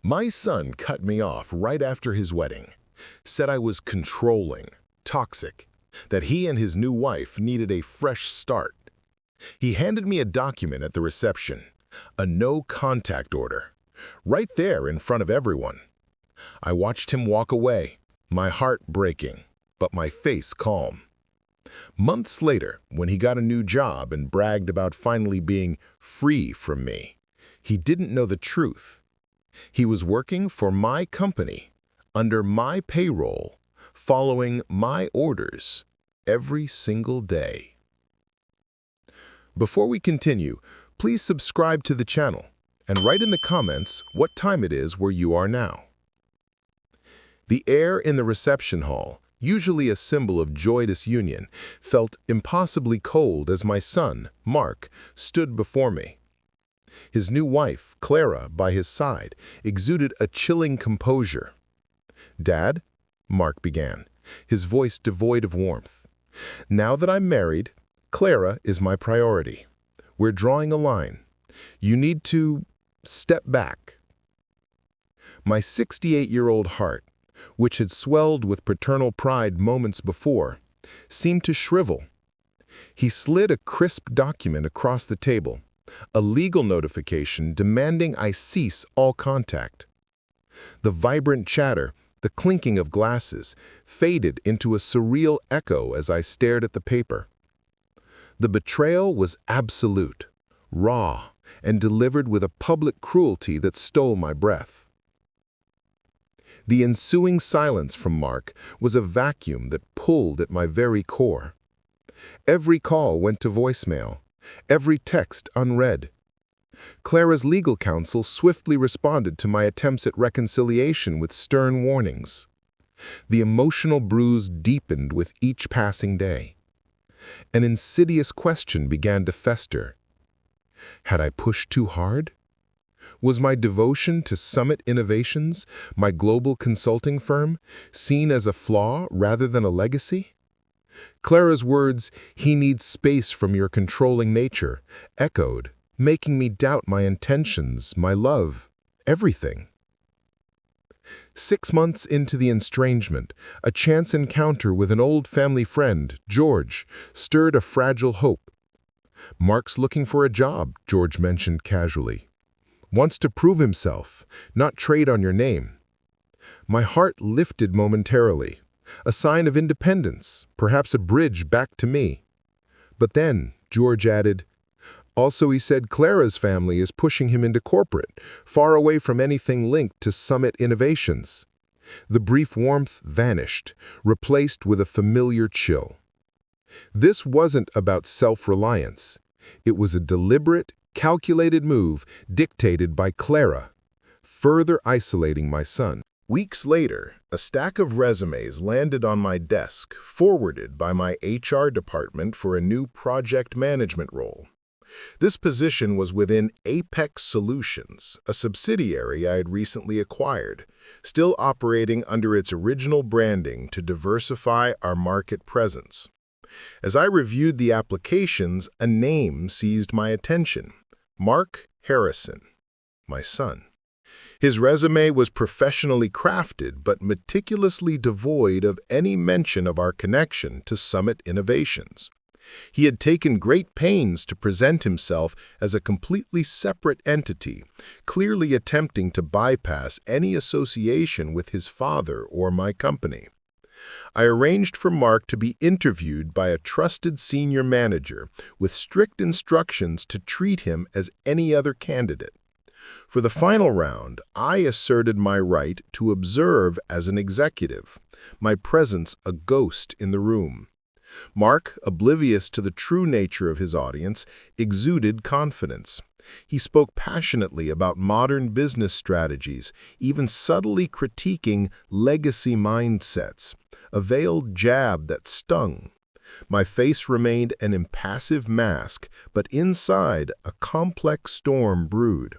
My son cut me off right after his wedding, said I was controlling, toxic, that he and his new wife needed a fresh start. He handed me a document at the reception, a no-contact order, right there in front of everyone. I watched him walk away, my heart breaking, but my face calm. Months later, when he got a new job and bragged about finally being free from me, he didn't know the truth. He was working for my company, under my payroll, following my orders every single day. Before we continue, please subscribe to the channel and write in the comments what time it is where you are now. The air in the reception hall, usually a symbol of joyous union, felt impossibly cold as my son, Mark, stood before me. His new wife, Clara, by his side, exuded a chilling composure. "Dad," Mark began, his voice devoid of warmth. "Now that I'm married, Clara is my priority. We're drawing a line. You need to step back." My 68-year-old heart, which had swelled with paternal pride moments before, seemed to shrivel. He slid a crisp document across the table, a legal notification demanding I cease all contact. The vibrant chatter, the clinking of glasses, faded into a surreal echo as I stared at the paper. The betrayal was absolute, raw, and delivered with a public cruelty that stole my breath. The ensuing silence from Mark was a vacuum that pulled at my very core. Every call went to voicemail, every text unread. Clara's legal counsel swiftly responded to my attempts at reconciliation with stern warnings. The emotional bruise deepened with each passing day. An insidious question began to fester. Had I pushed too hard? Was my devotion to Summit Innovations, my global consulting firm, seen as a flaw rather than a legacy? Clara's words, "He needs space from your controlling nature," echoed, making me doubt my intentions, my love, everything. 6 months into the estrangement, a chance encounter with an old family friend, George, stirred a fragile hope. "Mark's looking for a job," George mentioned casually. "Wants to prove himself, not trade on your name." My heart lifted momentarily, a sign of independence, perhaps a bridge back to me. But then, George added, "Also, he said Clara's family is pushing him into corporate, far away from anything linked to Summit Innovations." The brief warmth vanished, replaced with a familiar chill. This wasn't about self-reliance. It was a deliberate, calculated move dictated by Clara, further isolating my son. Weeks later, a stack of resumes landed on my desk, forwarded by my HR department for a new project management role. This position was within Apex Solutions, a subsidiary I had recently acquired, still operating under its original branding to diversify our market presence. As I reviewed the applications, a name seized my attention: Mark Harrison, my son. His resume was professionally crafted but meticulously devoid of any mention of our connection to Summit Innovations. He had taken great pains to present himself as a completely separate entity, clearly attempting to bypass any association with his father or my company. I arranged for Mark to be interviewed by a trusted senior manager with strict instructions to treat him as any other candidate. For the final round, I asserted my right to observe as an executive, my presence a ghost in the room. Mark, oblivious to the true nature of his audience, exuded confidence. He spoke passionately about modern business strategies, even subtly critiquing legacy mindsets, a veiled jab that stung. My face remained an impassive mask, but inside a complex storm brewed.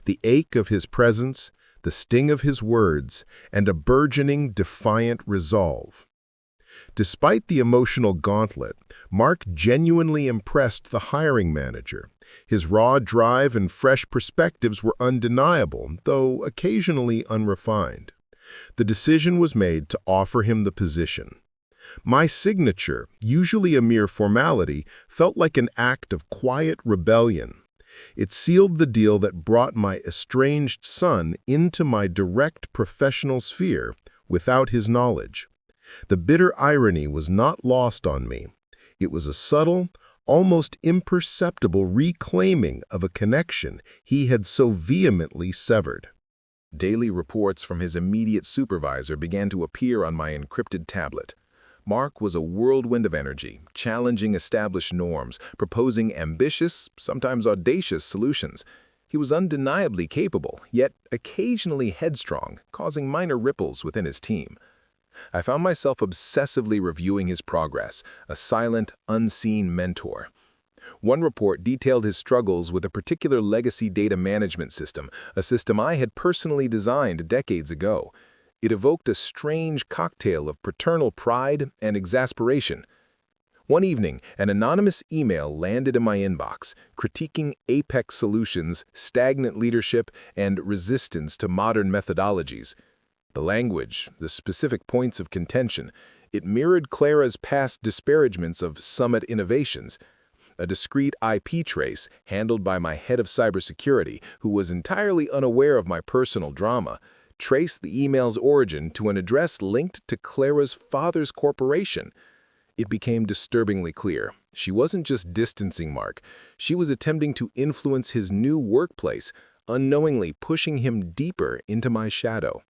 The ache of his presence, the sting of his words, and a burgeoning, defiant resolve. Despite the emotional gauntlet, Mark genuinely impressed the hiring manager. His raw drive and fresh perspectives were undeniable, though occasionally unrefined. The decision was made to offer him the position. My signature, usually a mere formality, felt like an act of quiet rebellion. It sealed the deal that brought my estranged son into my direct professional sphere without his knowledge. The bitter irony was not lost on me. It was a subtle, almost imperceptible reclaiming of a connection he had so vehemently severed. Daily reports from his immediate supervisor began to appear on my encrypted tablet. Mark was a whirlwind of energy, challenging established norms, proposing ambitious, sometimes audacious solutions. He was undeniably capable, yet occasionally headstrong, causing minor ripples within his team. I found myself obsessively reviewing his progress, a silent, unseen mentor. One report detailed his struggles with a particular legacy data management system, a system I had personally designed decades ago. It evoked a strange cocktail of paternal pride and exasperation. One evening, an anonymous email landed in my inbox, critiquing Apex Solutions' stagnant leadership and resistance to modern methodologies. The language, the specific points of contention, it mirrored Clara's past disparagements of Summit Innovations. A discrete IP trace handled by my head of cybersecurity, who was entirely unaware of my personal drama, traced the email's origin to an address linked to Clara's father's corporation. It became disturbingly clear. She wasn't just distancing Mark. She was attempting to influence his new workplace, unknowingly pushing him deeper into my shadow.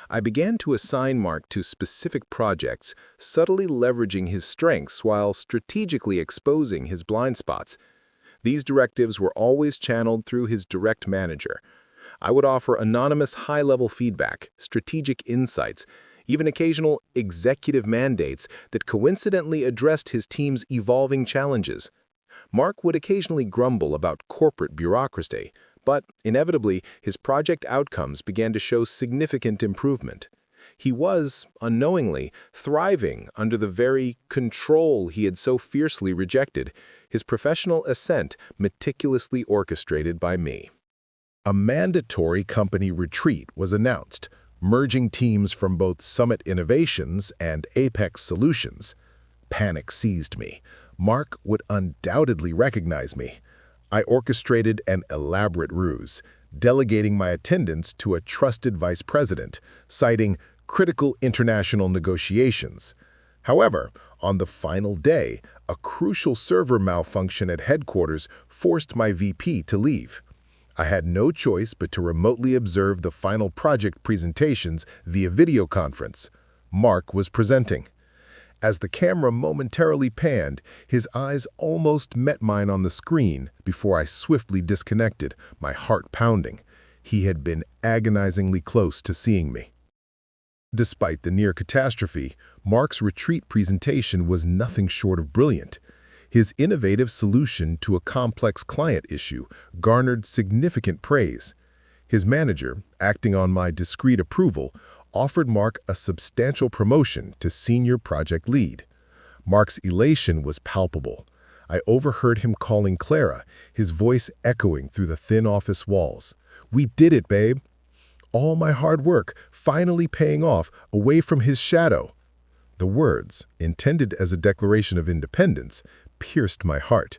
I began to assign Mark to specific projects, subtly leveraging his strengths while strategically exposing his blind spots. These directives were always channeled through his direct manager. I would offer anonymous high-level feedback, strategic insights, even occasional executive mandates that coincidentally addressed his team's evolving challenges. Mark would occasionally grumble about corporate bureaucracy, but inevitably, his project outcomes began to show significant improvement. He was, unknowingly, thriving under the very control he had so fiercely rejected, his professional ascent meticulously orchestrated by me. A mandatory company retreat was announced, merging teams from both Summit Innovations and Apex Solutions. Panic seized me. Mark would undoubtedly recognize me. I orchestrated an elaborate ruse, delegating my attendance to a trusted vice president, citing critical international negotiations. However, on the final day, a crucial server malfunction at headquarters forced my VP to leave. I had no choice but to remotely observe the final project presentations via video conference. Mark was presenting. As the camera momentarily panned, his eyes almost met mine on the screen before I swiftly disconnected, my heart pounding. He had been agonizingly close to seeing me. Despite the near catastrophe, Mark's retreat presentation was nothing short of brilliant. His innovative solution to a complex client issue garnered significant praise. His manager, acting on my discreet approval, offered Mark a substantial promotion to senior project lead. Mark's elation was palpable. I overheard him calling Clara, his voice echoing through the thin office walls. "We did it, babe." All my hard work finally paying off away from his shadow. The words, intended as a declaration of independence, pierced my heart.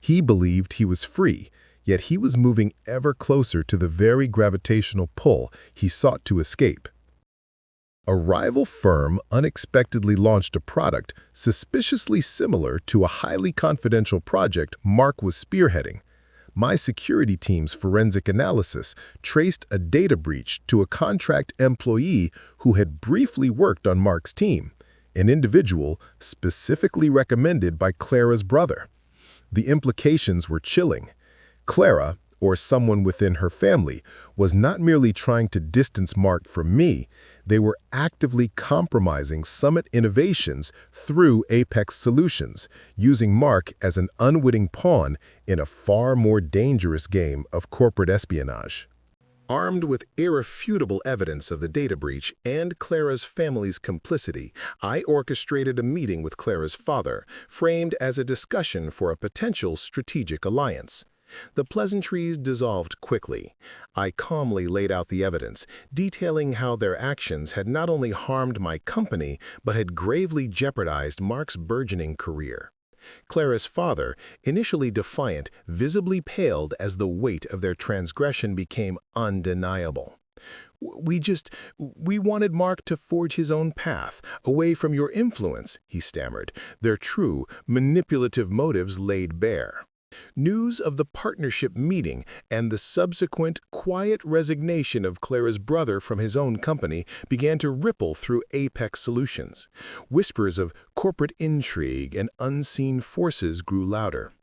He believed he was free, yet he was moving ever closer to the very gravitational pull he sought to escape. A rival firm unexpectedly launched a product suspiciously similar to a highly confidential project Mark was spearheading. My security team's forensic analysis traced a data breach to a contract employee who had briefly worked on Mark's team, an individual specifically recommended by Clara's brother. The implications were chilling. Clara, or someone within her family, was not merely trying to distance Mark from me, they were actively compromising Summit Innovations through Apex Solutions, using Mark as an unwitting pawn in a far more dangerous game of corporate espionage. Armed with irrefutable evidence of the data breach and Clara's family's complicity, I orchestrated a meeting with Clara's father, framed as a discussion for a potential strategic alliance. The pleasantries dissolved quickly. I calmly laid out the evidence, detailing how their actions had not only harmed my company, but had gravely jeopardized Mark's burgeoning career. Clara's father, initially defiant, visibly paled as the weight of their transgression became undeniable. We wanted Mark to forge his own path, away from your influence," he stammered, their true, manipulative motives laid bare. News of the partnership meeting and the subsequent quiet resignation of Clara's brother from his own company began to ripple through Apex Solutions. Whispers of corporate intrigue and unseen forces grew louder.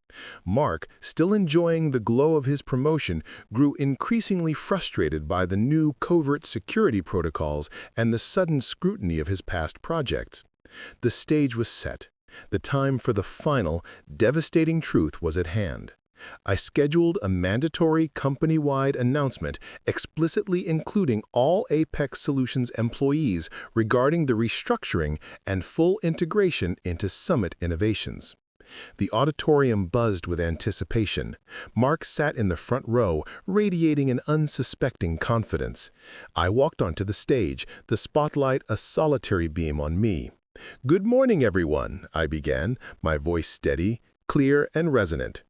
Mark, still enjoying the glow of his promotion, grew increasingly frustrated by the new covert security protocols and the sudden scrutiny of his past projects. The stage was set. The time for the final, devastating truth was at hand. I scheduled a mandatory company-wide announcement explicitly including all Apex Solutions employees regarding the restructuring and full integration into Summit Innovations. The auditorium buzzed with anticipation. Mark sat in the front row, radiating an unsuspecting confidence. I walked onto the stage, the spotlight a solitary beam on me. "Good morning, everyone," I began, my voice steady, clear, and resonant.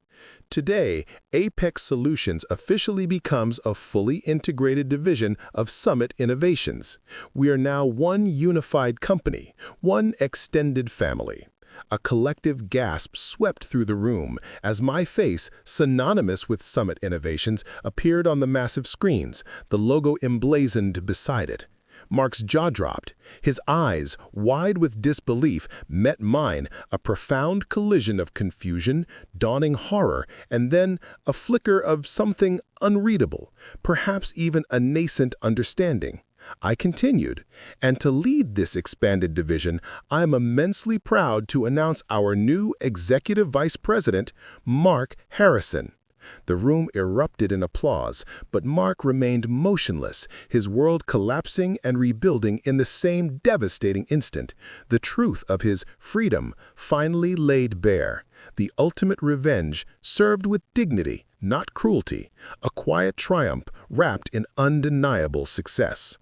"Today, Apex Solutions officially becomes a fully integrated division of Summit Innovations. We are now one unified company, one extended family." A collective gasp swept through the room as my face, synonymous with Summit Innovations, appeared on the massive screens, the logo emblazoned beside it. Mark's jaw dropped. His eyes, wide with disbelief, met mine, a profound collision of confusion, dawning horror, and then a flicker of something unreadable, perhaps even a nascent understanding. I continued, "And to lead this expanded division, I am immensely proud to announce our new Executive Vice President, Mark Harrison." The room erupted in applause, but Mark remained motionless, his world collapsing and rebuilding in the same devastating instant. The truth of his freedom finally laid bare. The ultimate revenge served with dignity, not cruelty, a quiet triumph wrapped in undeniable success.